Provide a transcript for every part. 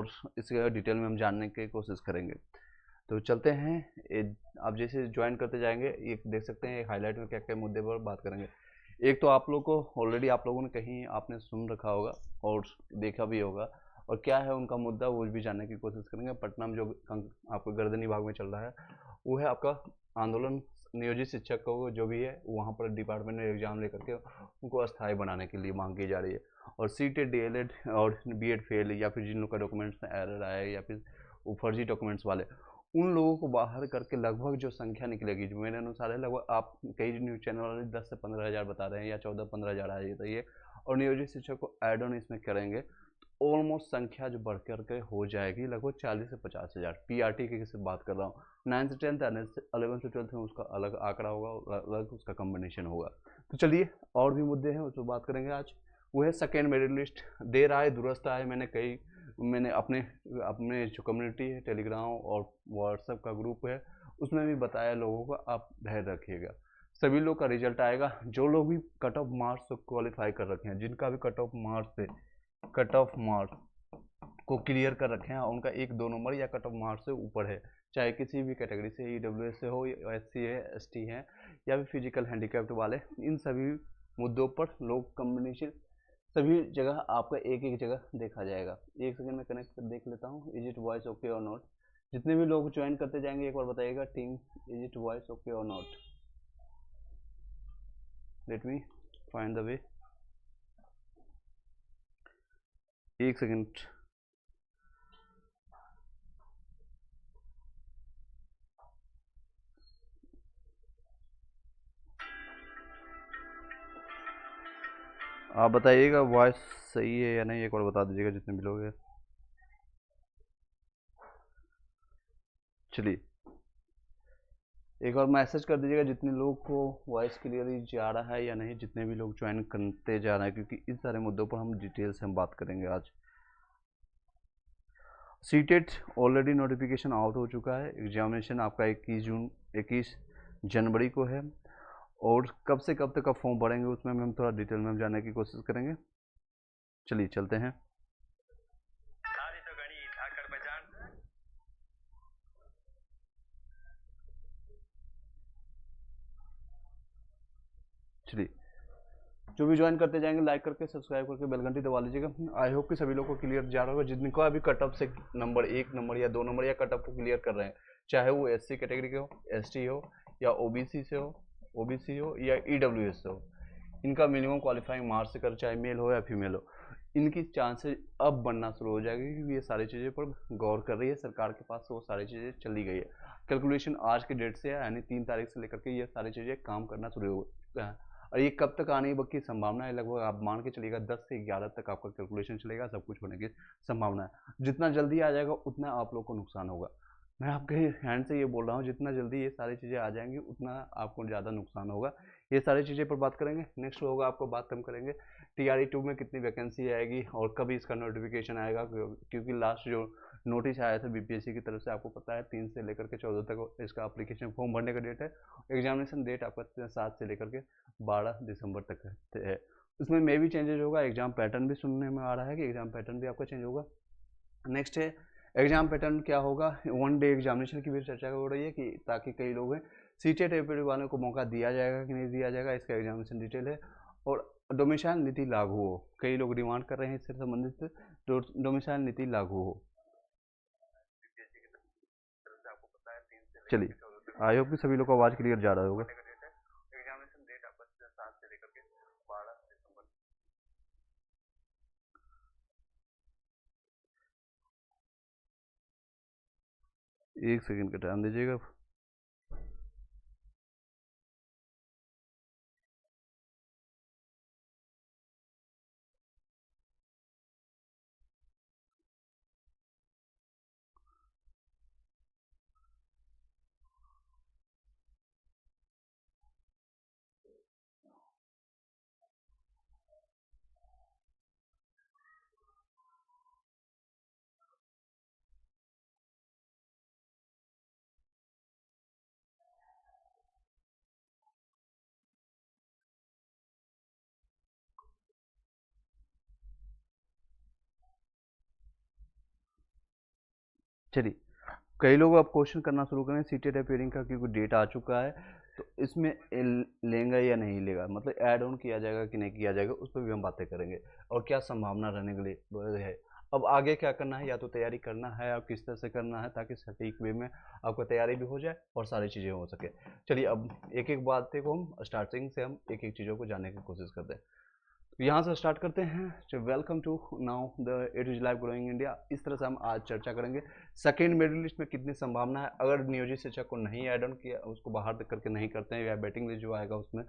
और इसके डिटेल में हम जानने की कोशिश करेंगे। तो चलते हैं। आप जैसे ज्वाइन करते जाएंगे ये देख सकते हैं हाईलाइट में क्या क्या मुद्दे पर बात करेंगे। एक तो आप लोग को ऑलरेडी आप लोगों ने कहीं आपने सुन रखा होगा और देखा भी होगा, और क्या है उनका मुद्दा वो भी जानने की कोशिश करेंगे। पटना में जो आपको गर्दनी भाग में चल रहा है वो है आपका आंदोलन। नियोजित शिक्षक को जो भी है वहाँ पर डिपार्टमेंट में एग्जाम लेकर के उनको अस्थायी बनाने के लिए मांग की जा रही है। और सीटेट डीएलएड और बीएड फेल या फिर जिन लोग का डॉक्यूमेंट्स में एरर आए या फिर वो फर्जी डॉक्यूमेंट्स वाले उन लोगों को बाहर करके लगभग जो संख्या निकलेगी जो मेरे अनुसार है लगभग आप कई न्यूज़ चैनल वाले 10 से 15 हज़ार बता रहे हैं या 14-15 हज़ार आ जाता है, और नियोजित शिक्षक को एड ऑन इसमें करेंगे तो ऑलमोस्ट संख्या जो बढ़ करके हो जाएगी लगभग 40 से 50 हज़ार। पीआरटी की से बात कर रहा हूँ। 9 से 10th 11 से 12th में उसका अलग आंकड़ा होगा, अलग उसका कम्बिनेशन होगा। तो चलिए और भी मुद्दे हैं उस पर बात करेंगे आज। वो है सेकेंड मेरिट लिस्ट। देर आए दुरुस्त आए। मैंने अपने अपने जो कम्युनिटी है टेलीग्राम और व्हाट्सएप का ग्रुप है उसमें भी बताया लोगों को आप धैर्य रखिएगा। सभी लोग का रिजल्ट आएगा। जो लोग भी कट ऑफ मार्क्स से क्वालिफाई कर रखे हैं, जिनका भी कट ऑफ मार्क्स को क्लियर कर रखे हैं, उनका 1-2 नंबर या कट ऑफ मार्क्स से ऊपर है, चाहे किसी भी कैटेगरी से ईडब्ल्यूएस से हो या एससी है एसटी है या फिर फिजिकल हैंडीकैप्ड वाले, इन सभी मुद्दों पर लोग कम्बिनेशन सभी जगह आपका एक एक जगह देखा जाएगा। एक सेकंड में कनेक्ट कर देख लेता हूँ इज इट वॉइस ओके और नॉट। जितने भी लोग ज्वाइन करते जाएंगे एक बार बताइएगा team is it voice okay और not. Let me find the way. एक सेकंड। आप बताइएगा वॉइस सही है या नहीं, एक बार बता दीजिएगा जितने भी लोग हैं। चलिए एक बार मैसेज कर दीजिएगा जितने लोग को वॉइस क्लियरली जा रहा है या नहीं, जितने भी लोग ज्वाइन करते जा रहे हैं, क्योंकि इन सारे मुद्दों पर हम डिटेल से हम बात करेंगे आज। सीटेट ऑलरेडी नोटिफिकेशन आउट हो चुका है। एग्जामिनेशन आपका 21 जनवरी को है, और कब से कब तक आप फॉर्म भरेंगे उसमें हम थोड़ा डिटेल में हम जानने की कोशिश करेंगे। चलिए चलते हैं। चलिए जो भी ज्वाइन करते जाएंगे लाइक करके सब्सक्राइब करके बेल घंटी दबा लीजिएगा। आई होप कि सभी लोग को क्लियर जा रहा होगा, जिनका अभी कट ऑफ से नंबर 1 नंबर या 2 नंबर या कट ऑफ को क्लियर कर रहे हैं, चाहे वो एससी कैटेगरी के हो, एसटी हो या ओबीसी से हो, ओबीसी हो या ईडब्ल्यूएस से हो, इनका मिनिमम क्वालिफाइंग मार्क्स से कर चाहे मेल हो या फीमेल हो, इनकी चांसेस अब बनना शुरू हो जाएगी, क्योंकि ये सारी चीज़ें पर गौर कर रही है सरकार के पास, वो सारी चीज़ें चली गई है। कैलकुलेशन आज के डेट से है, यानी 3 तारीख से लेकर के ये सारी चीज़ें काम करना शुरू हो गया है। और ये कब तक आने की संभावना है, लगभग आप मान के चलिएगा 10 से 11 तक आपका कैलकुलेशन चलेगा, सब कुछ होने की संभावना है। जितना जल्दी आ जाएगा उतना आप लोग को नुकसान होगा। मैं आपके हैंड से ये बोल रहा हूँ, जितना जल्दी ये सारी चीज़ें आ जाएंगी उतना आपको ज़्यादा नुकसान होगा। ये सारी चीज़ें पर बात करेंगे। नेक्स्ट होगा आपको बात हम करेंगे TRE 2 में कितनी वैकेंसी आएगी और कब इसका नोटिफिकेशन आएगा, क्योंकि लास्ट जो नोटिस आया था बीपीएससी की तरफ से आपको पता है 3 से लेकर के 14 तक इसका एप्लीकेशन फॉर्म भरने का डेट है। एग्जामिनेशन डेट आपका 7 से लेकर के 12 दिसंबर तक है। उसमें मे भी चेंजेस होगा। एग्जाम पैटर्न भी सुनने में आ रहा है कि एग्जाम पैटर्न भी आपका चेंज होगा। नेक्स्ट है एग्जाम पैटर्न क्या होगा। 1 डे एग्जामिनेशन की भी चर्चा हो रही है कि ताकि कई लोग हैं सीटेट एपीडी वालों को मौका दिया जाएगा कि नहीं दिया जाएगा, इसका एग्जामिनेशन डिटेल है। और डोमिसाइल नीति लागू हो, कई लोग डिमांड कर रहे हैं इससे संबंधित डोमिसाइल नीति लागू हो। चलिए आई होप कि सभी लोग को आवाज़ क्लियर जा रहा होगा। एक सेकंड का टाइम दीजिएगा। चलिए, कई लोग अब क्वेश्चन करना शुरू करें सीटेड अपेयरिंग का, क्योंकि डेट आ चुका है तो इसमें लेंगे या नहीं लेगा, मतलब ऐड ऑन किया जाएगा कि नहीं किया जाएगा, उस पर भी हम बातें करेंगे और क्या संभावना रहने के लिए है। अब आगे क्या करना है, या तो तैयारी करना है और किस तरह से करना है ताकि सटीक वे में आपको तैयारी भी हो जाए और सारी चीज़ें हो सके। चलिए, अब एक एक बातें को हम स्टार्टिंग से हम एक एक चीज़ों को जानने की कोशिश करते हैं। तो यहाँ से स्टार्ट करते हैं। Welcome to now the it is life growing India. इस तरह से हम आज चर्चा करेंगे सेकेंड मेरिट लिस्ट में कितनी संभावना है, अगर नियोजित शिक्षक को नहीं ऐड ऑन किया, उसको बाहर करके नहीं करते हैं, या बैटिंग लिस्ट जो आएगा उसमें,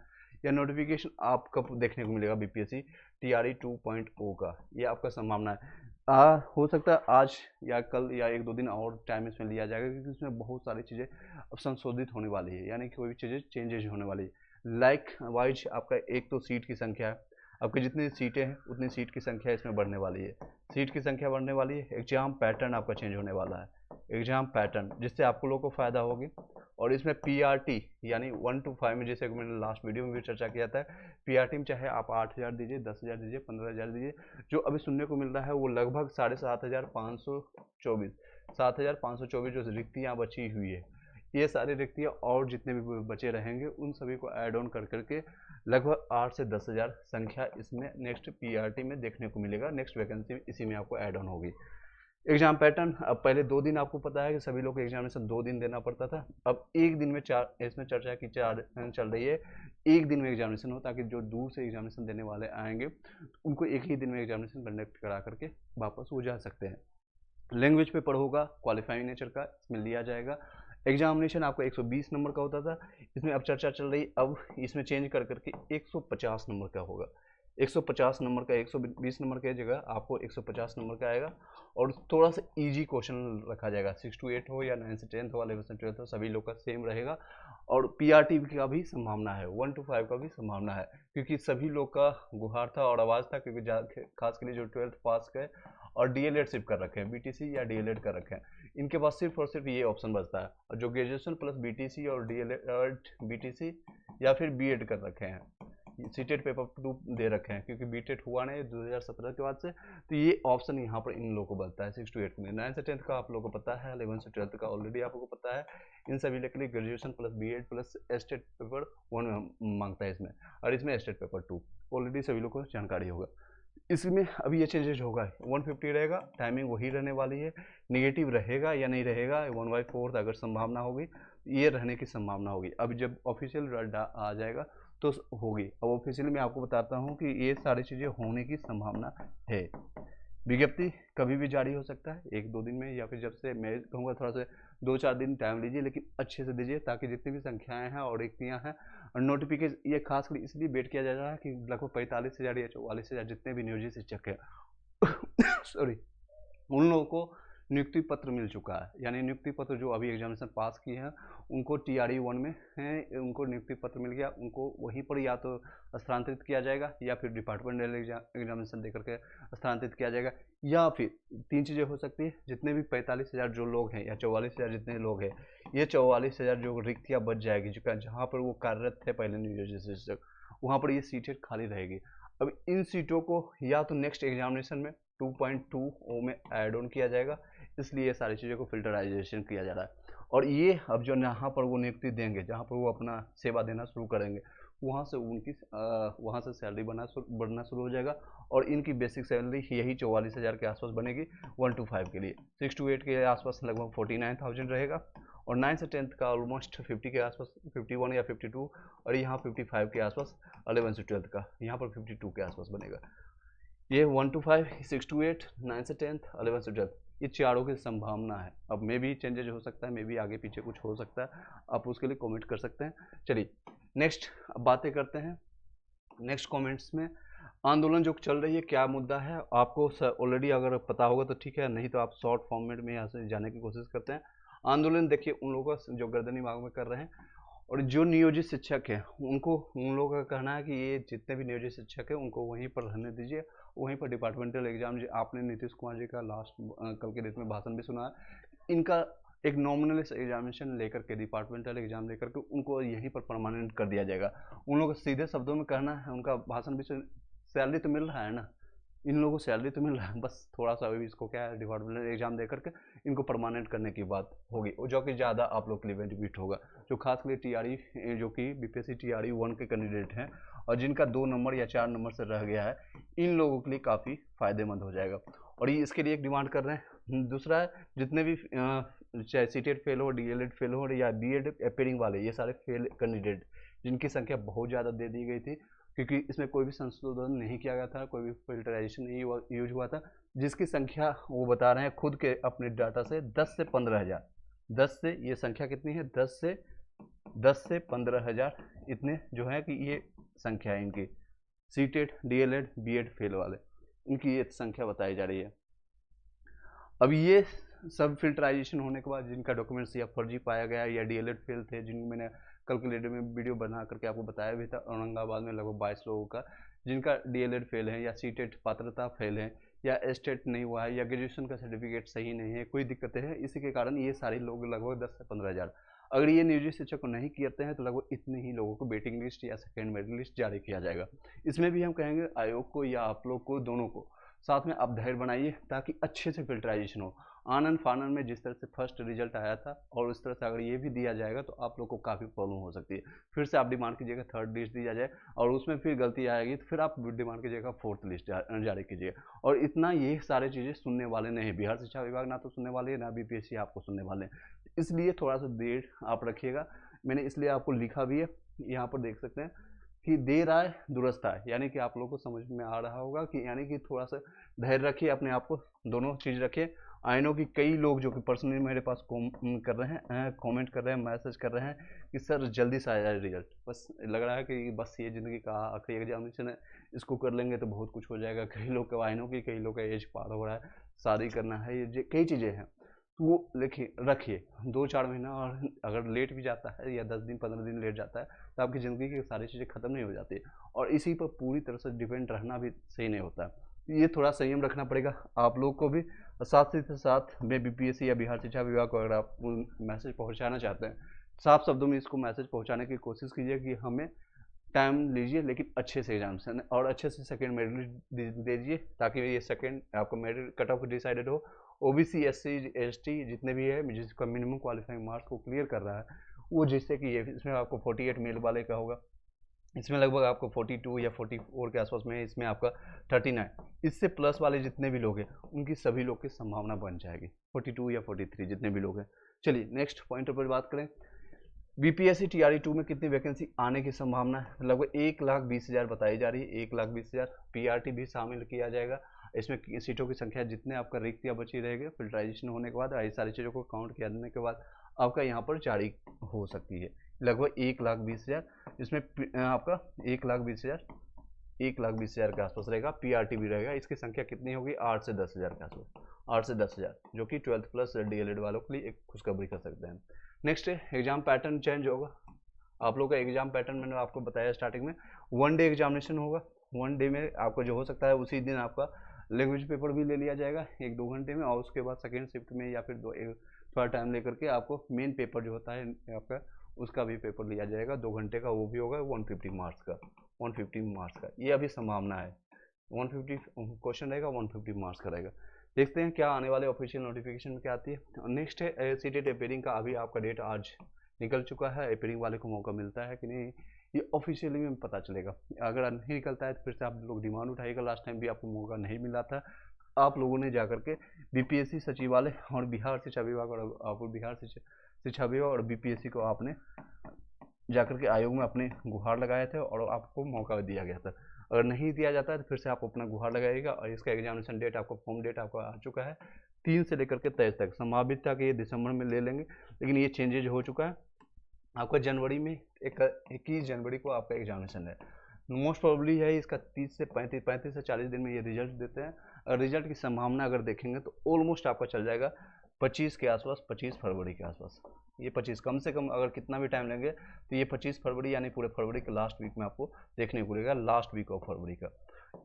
या नोटिफिकेशन आपको देखने को मिलेगा बीपीएससी टीआरई 2.0 का, ये आपका संभावना है। हो सकता है आज या कल या एक दो दिन और टाइम इसमें लिया जाएगा, क्योंकि इसमें बहुत सारी चीज़ें अब संशोधित होने वाली है, यानी कि कोई भी चीज़ें चेंजेज होने वाली है। लाइक वाइज आपका एक तो सीट की संख्या है, आपकी जितनी सीटें हैं उतनी सीट की संख्या इसमें बढ़ने वाली है। सीट की संख्या बढ़ने वाली है, एग्जाम पैटर्न आपका चेंज होने वाला है, एग्जाम पैटर्न, जिससे आपको लोगों को फायदा होगी। और इसमें पीआरटी यानी 1 to 5 में, जैसे मैंने लास्ट वीडियो में भी चर्चा किया था, पीआरटी में चाहे आप 8,000 दीजिए, 10,000 दीजिए, 15,000 दीजिए, जो अभी सुनने को मिल रहा है वो लगभग 7,524 7,524 जो रिक्तियाँ बची हुई है, ये सारी रिक्तियाँ और जितने भी बचे रहेंगे उन सभी को ऐड ऑन कर करके लगभग 8 से 10,000 संख्या इसमें नेक्स्ट पीआरटी में देखने को मिलेगा। नेक्स्ट वैकेंसी इसी में आपको ऐड ऑन होगी। एग्जाम पैटर्न, अब पहले 2 दिन आपको पता है कि सभी लोग को एग्जामिनेशन 2 दिन देना पड़ता था, अब एक दिन में 4, इसमें चर्चा की 4 चल रही है, एक दिन में एग्जामिनेशन हो, ताकि जो दूर से एग्जामिनेशन देने वाले आएंगे उनको एक ही दिन में एग्जामिनेशन कंडक्ट करा करके वापस वो जा सकते हैं। लैंग्वेज पेपर होगा क्वालिफाइंग नेचर का, इसमें लिया जाएगा। एग्जामिनेशन आपका 120 नंबर का होता था, इसमें अब चर्चा चल रही, अब इसमें चेंज कर करके 150 नंबर का होगा। 150 नंबर का 120 नंबर की जगह आपको 150 नंबर का आएगा, और थोड़ा सा इजी क्वेश्चन रखा जाएगा, 6 to 8 हो या 9 से 10th हो, 11 से 12th हो, सभी लोग का सेम रहेगा। और पीआरटी का भी संभावना है, 1 to 5 का भी संभावना है, क्योंकि सभी लोग का गुहार था और आवाज़ था, क्योंकि खास के लिए जो 12th पास गए और डीएलएड सिर्फ कर रखे हैं, बीटीसी या डीएलएड कर रखे हैं, इनके पास सिर्फ और सिर्फ ये ऑप्शन बचता है। और जो ग्रेजुएशन प्लस बीटीसी और डीएलएड बीटीसी या फिर बीएड कर रखे हैं, सीटेड पेपर 2 दे रखे हैं, क्योंकि बीटेड हुआ नहीं 2017 के बाद से, तो ये ऑप्शन यहाँ पर इन लोगों को बनता है 6 to 8 के लिए। 9 से 10th का आप लोगों को पता है, 11 से 12th का ऑलरेडी आप लोगों को पता है। इन सभी के लिए graduation plus BEd plus estate paper 1 मांगता है इसमें, और इसमें एस्टेट पेपर 2 ऑलरेडी सभी लोगों को जानकारी होगा। इसमें अभी ये चेंजेज होगा, 150 रहेगा, टाइमिंग वही रहने वाली है। नेगेटिव रहेगा या नहीं रहेगा, 1/4 अगर संभावना होगी, ये रहने की संभावना होगी। अब जब ऑफिशियल रिजल्ट आ जाएगा तो होगी। अब ऑफिशियल में आपको बताता हूँ कि ये सारी चीज़ें होने की संभावना है। विज्ञप्ति कभी भी जारी हो सकता है, 1-2 दिन में, या फिर जब से मैं कहूँगा थोड़ा सा 2-4 दिन टाइम लीजिए, लेकिन अच्छे से दीजिए, ताकि जितनी भी संख्याएं हैं और रिक्तियाँ हैं और नोटिफिकेशन, ये खासकर इसलिए वेट किया जा रहा है कि लगभग 45,000 या 44,000 जितने भी नियोजित शिक्षक हैं सॉरी, उन लोगों को नियुक्ति पत्र मिल चुका है, यानी नियुक्ति पत्र जो अभी एग्जामिनेशन पास किए हैं उनको टीआरई 1 में हैं, उनको नियुक्ति पत्र मिल गया, उनको वहीं पर या तो स्थानांतरित किया जाएगा, या फिर डिपार्टमेंटल एग्जामिनेशन देकर के स्थानांतरित किया जाएगा, या फिर 3 चीज़ें हो सकती है। जितने भी 45,000 जो लोग हैं या 44,000 जितने लोग हैं, ये 44,000 जो रिक्तियाँ बच जाएगी, जहाँ पर वो कार्यरत थे पहले नियोजित शिक्षक, वहाँ पर ये सीटें खाली रहेगी। अब इन सीटों को या तो नेक्स्ट एग्जामिनेशन में 2.2 में ऐड ऑन किया जाएगा, इसलिए ये सारी चीज़ों को फिल्टराइजेशन किया जा रहा है। और ये अब जो यहाँ पर वो नियुक्ति देंगे, जहाँ पर वो अपना सेवा देना शुरू करेंगे, वहाँ से उनकी वहाँ से सैलरी बढ़ना शुरू हो जाएगा, और इनकी बेसिक सैलरी यही 44,000 के आसपास बनेगी 1 to 5 के लिए। 6 to 8 के आसपास लगभग 49,000 रहेगा, और 9 से 10th का ऑलमोस्ट 50 के आसपास, 51 या 52, और यहाँ 55 के आसपास। 11 से 12th का यहाँ पर 52 के आसपास बनेगा। ये 1 to 5, 6 to 8, 9 से 10th, 11 से 12th, ये चारों की संभावना है। अब मे भी चेंजेज हो सकता है, मे भी आगे पीछे कुछ हो सकता है, आप उसके लिए कमेंट कर सकते हैं। चलिए नेक्स्ट अब बातें करते हैं। नेक्स्ट कमेंट्स में आंदोलन जो चल रही है, क्या मुद्दा है, आपको ऑलरेडी अगर पता होगा तो ठीक है, नहीं तो आप शॉर्ट फॉर्मेट में यहाँ से जाने की कोशिश करते हैं। आंदोलन देखिए उन लोगों का जो गर्दनी मांग में कर रहे हैं, और जो नियोजित शिक्षक हैं उनको, उन लोगों का कहना है कि ये जितने भी नियोजित शिक्षक हैं उनको वहीं पर रहने दीजिए, वहीं पर डिपार्टमेंटल एग्जाम, जो आपने नीतीश कुमार जी का लास्ट कल के डेट में भाषण भी सुना, इनका एक नॉमिनल एग्जामिनेशन लेकर के, डिपार्टमेंटल एग्जाम लेकर के उनको यहीं पर परमानेंट कर दिया जाएगा। उन लोगों को सीधे शब्दों में कहना है, उनका भाषण भी, सैलरी तो मिल रहा है ना, इन लोगों को सैलरी तो मिल रहा है, बस थोड़ा सा अभी इसको क्या है डिपार्टमेंट एग्जाम दे करके इनको परमानेंट करने की बात होगी, जो कि ज़्यादा आप लोग के लिए बेनिफिट होगा, जो खास कर टीआरई जो कि बीपीएससी टीआरई 1 के कैंडिडेट हैं और जिनका 2 नंबर या 4 नंबर से रह गया है, इन लोगों के लिए काफ़ी फायदेमंद हो जाएगा। और ये इसके लिए एक डिमांड कर रहे हैं। दूसरा है जितने भी चाहे सीटेट फेल हो, डीएलएड फेल हो या बीएड अपेयरिंग वाले, ये सारे फेल कैंडिडेट जिनकी संख्या बहुत ज़्यादा दे दी गई थी, क्योंकि इसमें कोई भी संशोधन नहीं किया गया था, कोई भी फिल्टराइजेशन नहीं यूज हुआ था, जिसकी संख्या वो बता रहे हैं खुद के अपने डाटा से 10 से 15,000, 10 से ये संख्या कितनी है, 10 से 15,000 इतने जो है कि ये संख्या है इनकी, सीटेट डीएलएड बीएड फेल वाले, इनकी ये संख्या बताई जा रही है। अब ये सब फिल्टराइजेशन होने के बाद जिनका डॉक्यूमेंट्स या फर्जी पाया गया या डीएलएड फेल थे, जिनको मैंने कैलकुलेटर में वीडियो बना करके आपको बताया भी था, औरंगाबाद में लगभग 22 लोगों का जिनका डीएलएड फेल है या सीटेट पात्रता फेल है या एस्टेट नहीं हुआ है या ग्रेजुएशन का सर्टिफिकेट सही नहीं है, कोई दिक्कतें हैं, इसी के कारण ये सारे लोग लगभग 10 से 15,000, अगर ये नियोजित शिक्षक को नहीं करते हैं तो लगभग इतने ही लोगों को वेटिंग लिस्ट या सेकेंड मेरिट लिस्ट जारी किया जाएगा। इसमें भी हम कहेंगे आयोग को या आप लोग को, दोनों को साथ में आप धैर्य बनाइए ताकि अच्छे से फिल्टराइजेशन हो। आनंद फानन में जिस तरह से फर्स्ट रिजल्ट आया था और उस तरह से अगर ये भी दिया जाएगा तो आप लोग को काफ़ी प्रॉब्लम हो सकती है, फिर से आप डिमांड कीजिएगा थर्ड लिस्ट दिया जाए और उसमें फिर गलती आएगी तो फिर आप डिमांड कीजिएगा फोर्थ लिस्ट जारी कीजिएगा। और इतना ये सारी चीज़ें सुनने वाले नहीं, बिहार शिक्षा विभाग ना तो सुनने वाले हैं ना बीपीएससी आपको सुनने वाले हैं, इसलिए थोड़ा सा देर आप रखिएगा। मैंने इसलिए आपको लिखा भी है, यहाँ पर देख सकते हैं कि देर आए दुरुस्त आए, यानी कि आप लोगों को समझ में आ रहा होगा कि यानी कि थोड़ा सा धैर्य रखिए, अपने आप को दोनों चीज़ रखिए। आई नो कि कई लोग जो कि पर्सनली मेरे पास कर रहे हैं, कमेंट कर रहे हैं, मैसेज कर रहे हैं कि सर जल्दी से आ जाए रिजल्ट, बस लग रहा है कि बस ये ज़िंदगी का आखिरी एग्जामिनेशन है, इसको कर लेंगे तो बहुत कुछ हो जाएगा। कई लोग का आई नो कि कई लोग का एज पार हो रहा है, शादी करना है, ये कई चीज़ें हैं, तो वो लिखिए रखिए 2-4 महीना, और अगर लेट भी जाता है या 10 दिन 15 दिन लेट जाता है तो आपकी ज़िंदगी की सारी चीज़ें ख़त्म नहीं हो जाती, और इसी पर पूरी तरह से डिपेंड रहना भी सही नहीं होता। ये थोड़ा संयम रखना पड़ेगा आप लोग को भी। साथ ही साथ मैं बीपीएससी या बिहार शिक्षा विभाग को अगर आप मैसेज पहुंचाना चाहते हैं, साफ शब्दों में इसको मैसेज पहुंचाने की कोशिश कीजिए कि हमें टाइम लीजिए लेकिन अच्छे से एग्जामिनेशन और अच्छे से सेकेंड मेरिट दीजिए, ताकि ये सेकेंड आपका मेरिट कट ऑफ डिसाइडेड हो। ओबीसी एससी एसटी जितने भी है जिसका मिनिमम क्वालिफाइंग मार्क्स को क्लियर कर रहा है वो, जिससे कि ये इसमें आपको 48 मेल वाले का होगा, इसमें लगभग आपको 42 या 44 के आसपास में, इसमें आपका 39, इससे प्लस वाले जितने भी लोग हैं उनकी सभी लोग की संभावना बन जाएगी, 42 या 43 जितने भी लोग हैं। चलिए नेक्स्ट पॉइंट पर बात करें, बीपीएससी टीआरई 2 में कितनी वैकेंसी आने की संभावना है, लगभग 1,20,000 बताई जा रही है, 1,20,000। पीआरटी भी शामिल किया जाएगा इसमें, सीटों की संख्या जितने आपका रिक्त या बची रहेगी फिल्टराइजेशन होने के बाद, ये सारी चीज़ों को काउंट किया जाने के बाद आपका यहाँ पर जारी हो सकती है, लगभग 1,20,000, इसमें आपका 1,20,000 1,20,000 के आसपास रहेगा, पीआरटी भी रहेगा। इसकी संख्या कितनी होगी, 8 से 10,000 के आसपास, 8 से 10,000, जो कि 12th प्लस डीएलएड वालों के लिए एक खुशखबरी कर सकते हैं। नेक्स्ट एग्जाम पैटर्न चेंज होगा, आप लोग का एग्जाम पैटर्न मैंने आपको बताया स्टार्टिंग में, 1 डे एग्जामिनेशन होगा, 1 डे में आपको जो हो सकता है उसी दिन आपका लैंग्वेज पेपर भी ले लिया जाएगा 1-2 घंटे में, और उसके बाद सेकेंड शिफ्ट में या फिर थोड़ा टाइम लेकर के आपको मेन पेपर जो होता है आपका उसका भी पेपर लिया जाएगा 2 घंटे का, वो भी होगा 150 मार्क्स का, 150 मार्क्स का, ये अभी संभावना है, 150 क्वेश्चन रहेगा, 150 मार्क्स का रहेगा। देखते हैं क्या आने वाले ऑफिशियल नोटिफिकेशन में क्या आती है। नेक्स्ट है सीटेट अपेयरिंग का, अभी आपका डेट आज निकल चुका है, अपेयरिंग वाले को मौका मिलता है कि नहीं ये ऑफिशियली में पता चलेगा, अगर नहीं निकलता है तो फिर से आप लोग डिमांड उठाइएगा, लास्ट टाइम भी आपको मौका नहीं मिला था, आप लोगों ने जाकर के बीपीएससी सचिवालय और बिहार शिक्षा विभाग और बिहार शिक्षा विभाग और बीपीएससी को आपने जाकर के आयोग में अपने गुहार लगाए थे और आपको मौका दिया गया था, अगर नहीं दिया जाता है तो फिर से आप अपना गुहार लगाइएगा। और इसका एग्जामिनेशन डेट आपको फॉर्म डेट आपका आ चुका है 3 से लेकर के 23 तक, संभावित था कि ये दिसंबर में ले लेंगे लेकिन ये चेंजेज हो चुका है, आपका जनवरी में 21 जनवरी को आपका एग्जामिनेशन है, मोस्ट प्रोबेबली है इसका 30 से 35 से 40 दिन में ये रिजल्ट देते हैं, और रिजल्ट की संभावना अगर देखेंगे तो ऑलमोस्ट आपका चल जाएगा 25 के आसपास, 25 फरवरी के आसपास, ये 25 कम से कम, अगर कितना भी टाइम लेंगे तो ये 25 फरवरी यानी पूरे फरवरी के लास्ट वीक में आपको देखने को मिलेगा, लास्ट वीक ऑफ फरवरी का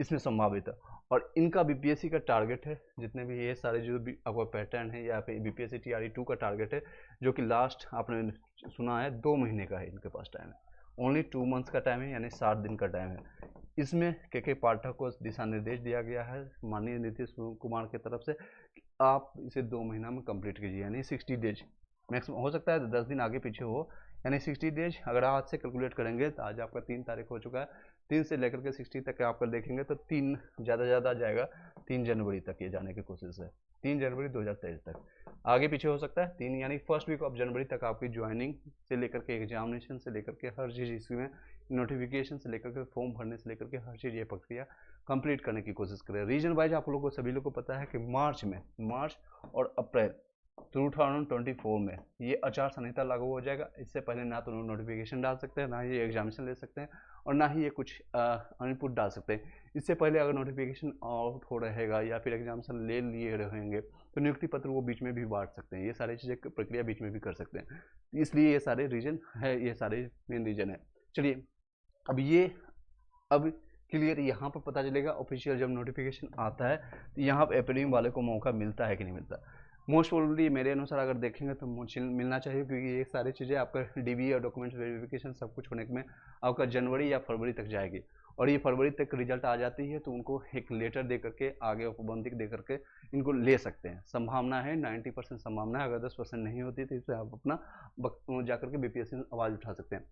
इसमें संभावित है। और इनका बीपीएससी का टारगेट है, जितने भी ये सारे जो भी आपका पैटर्न है या फिर बीपीएससी टीआरई 2 का टारगेट है, जो कि लास्ट आपने सुना है 2 महीने का है इनके पास टाइम है, ओनली 2 मंथ्स का टाइम है, यानी 60 दिन का टाइम है। इसमें के पाठक को दिशा निर्देश दिया गया है माननीय नीतीश कुमार की तरफ से कि आप इसे 2 महीना में कंप्लीट कीजिए, यानी 60 डेज मैक्सिमम, हो सकता है 10 दिन आगे पीछे हो, यानी 60 डेज अगर आज से कैलकुलेट करेंगे तो आज आपका 3 तारीख हो चुका है, 3 से लेकर के 60 तक आपका देखेंगे तो 3 ज़्यादा जाएगा, 3 जनवरी तक ये जाने की कोशिश है, 3 जनवरी 2023 तक। आगे पीछे हो सकता है 3 यानी फर्स्ट वीक ऑफ जनवरी तक आपकी ज्वाइनिंग से लेकर के एग्जामिनेशन से लेकर के हर चीज़ इसमें नोटिफिकेशन से लेकर के फॉर्म भरने से लेकर के हर चीज़ ये प्रक्रिया कंप्लीट करने की कोशिश करें। रीजन वाइज आप लोगों को सभी लोग को पता है कि मार्च और अप्रैल 2024 में ये आचार संहिता लागू हो जाएगा। इससे पहले ना तो नोटिफिकेशन डाल सकते हैं, ना ही एग्जामिनेशन ले सकते हैं और ना ही ये कुछ इनपुट डाल सकते हैं। इससे पहले अगर नोटिफिकेशन आउट हो रहेगा या फिर एग्जामिनेशन ले लिए रहेंगे तो नियुक्ति पत्र वो बीच में भी बांट सकते हैं, ये सारी चीज़ें प्रक्रिया बीच में भी कर सकते हैं। इसलिए ये सारे रीजन है, ये सारे मेन रीजन है। चलिए अब क्लियर यहाँ पर पता चलेगा ऑफिशियल जब नोटिफिकेशन आता है तो यहाँ पर अप्रेंटिस वाले को मौका मिलता है कि नहीं मिलता। मोस्ट प्रोबेबली मेरे अनुसार अगर देखेंगे तो मिलना चाहिए, क्योंकि ये सारी चीज़ें आपका डीबीए और डॉक्यूमेंट वेरिफिकेशन सब कुछ होने में आपका जनवरी या फरवरी तक जाएगी और ये फरवरी तक रिजल्ट आ जाती है तो उनको एक लेटर दे करके आगे उपबंधित दे करके इनको ले सकते हैं। संभावना है 90% संभावना है, अगर 10% नहीं होती तो इससे आप अपना जा करके बीपीएससी में आवाज़ उठा सकते हैं।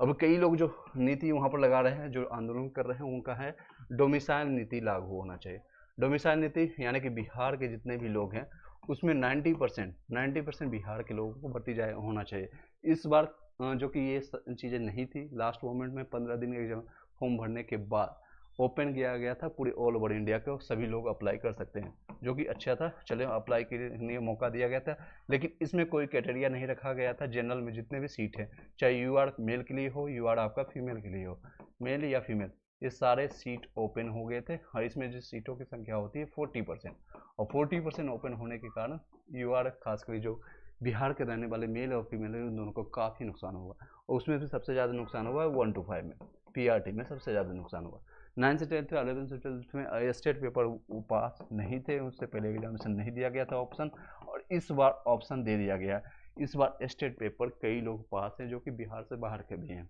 अब कई लोग जो नीति वहाँ पर लगा रहे हैं, जो आंदोलन कर रहे हैं, उनका है डोमिसाइल नीति लागू होना चाहिए। डोमिसाइल नीति यानी कि बिहार के जितने भी लोग हैं उसमें 90% बिहार के लोगों को भर्ती होना चाहिए। इस बार जो कि ये चीज़ें नहीं थी, लास्ट मोमेंट में 15 दिन एग्जाम फॉर्म भरने के बाद ओपन किया गया था पूरे ऑल ओवर इंडिया को, सभी लोग अप्लाई कर सकते हैं, जो कि अच्छा था। चले अप्लाई के लिए मौका दिया गया था, लेकिन इसमें कोई क्राइटेरिया नहीं रखा गया था। जनरल में जितने भी सीट है, चाहे यू आर मेल के लिए हो, यू आर आपका फीमेल के लिए हो, मेल या फीमेल, ये सारे सीट ओपन हो गए थे और इसमें जिस सीटों की संख्या होती है 40%, और 40% ओपन होने के कारण यूआर खासकर जो बिहार के रहने वाले मेल और फीमेल उन दोनों को काफ़ी नुकसान हुआ और उसमें भी सबसे ज़्यादा नुकसान हुआ 1 to 5 में, पीआरटी में सबसे ज़्यादा नुकसान हुआ। 9 से 10 11 से 12 में स्टेट पेपर पास नहीं थे, उससे पहले एग्जामिनेशन नहीं दिया गया था ऑप्शन, और इस बार ऑप्शन दे दिया गया। इस बार स्टेट पेपर कई लोग पास हैं जो कि बिहार से बाहर के भी हैं,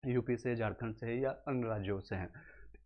यूपी से, झारखंड से या अन्य राज्यों से हैं।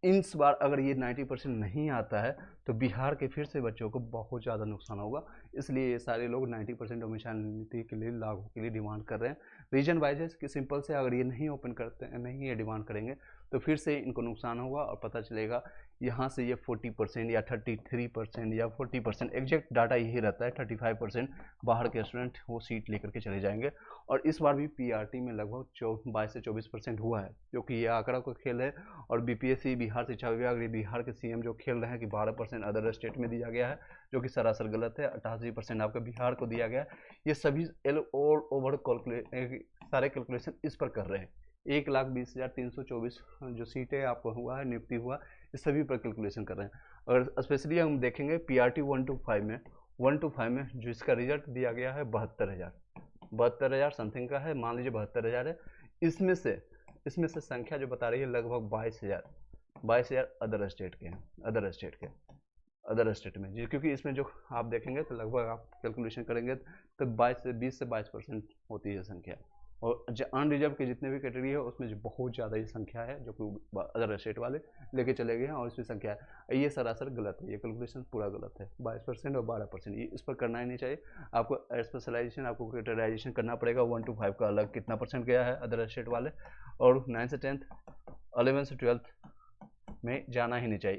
इस बार अगर ये 90% नहीं आता है तो बिहार के फिर से बच्चों को बहुत ज़्यादा नुकसान होगा। इसलिए ये सारे लोग 90% डोमिसाइल नीति के लिए लागू के लिए डिमांड कर रहे हैं। रीजन वाइज है कि सिंपल से अगर ये नहीं ओपन करते हैं, नहीं ये डिमांड करेंगे तो फिर से इनको नुकसान होगा और पता चलेगा यहाँ से ये 40% या 33% या 40%, एग्जैक्ट डाटा यही रहता है, 35% बाहर के स्टूडेंट वो सीट लेकर के चले जाएंगे। और इस बार भी पीआरटी में लगभग 22 से 24% हुआ है, क्योंकि ये आंकड़ा का खेल है। और बीपीएससी, बिहार शिक्षा विभाग, बिहार के सीएम जो खेल रहे हैं कि 12% अदर स्टेट में दिया गया है, जो कि सरासर गलत है। 88% आपका बिहार को दिया गया है। ये सभी ऑल ओवर सारे कैलकुलेशन इस पर कर रहे हैं। 1,20,324 जो सीटें आपको हुआ है, नियुक्ति हुआ, इस सभी पर कैलकुलेशन कर रहे हैं। और स्पेशली हम देखेंगे पीआरटी 1 to 5 में जो इसका रिजल्ट दिया गया है 72,000 समथिंग का है, मान लीजिए 72,000 है। इसमें से संख्या जो बता रही है लगभग 22,000 अदर स्टेट में जी, क्योंकि इसमें जो आप देखेंगे तो लगभग आप कैलकुलेशन करेंगे तो 20 से 22% होती है संख्या। और अनरिजर्व के जितने भी कैटेगरी है उसमें जो बहुत ज़्यादा ही संख्या है जो कि अदर स्टेट वाले लेके चले गए हैं, और इसमें संख्या है ये सरासर गलत है, ये कैलकुलेशन पूरा गलत है। 22% और 12% ये इस पर करना ही नहीं चाहिए। आपको स्पेशलाइजेशन, आपको कैटेगराइजेशन करना पड़ेगा। 1 to 5 का अलग कितना परसेंट गया है अदर स्टेट वाले, और 9 से 10th 11 से 12th में जाना ही नहीं चाहिए।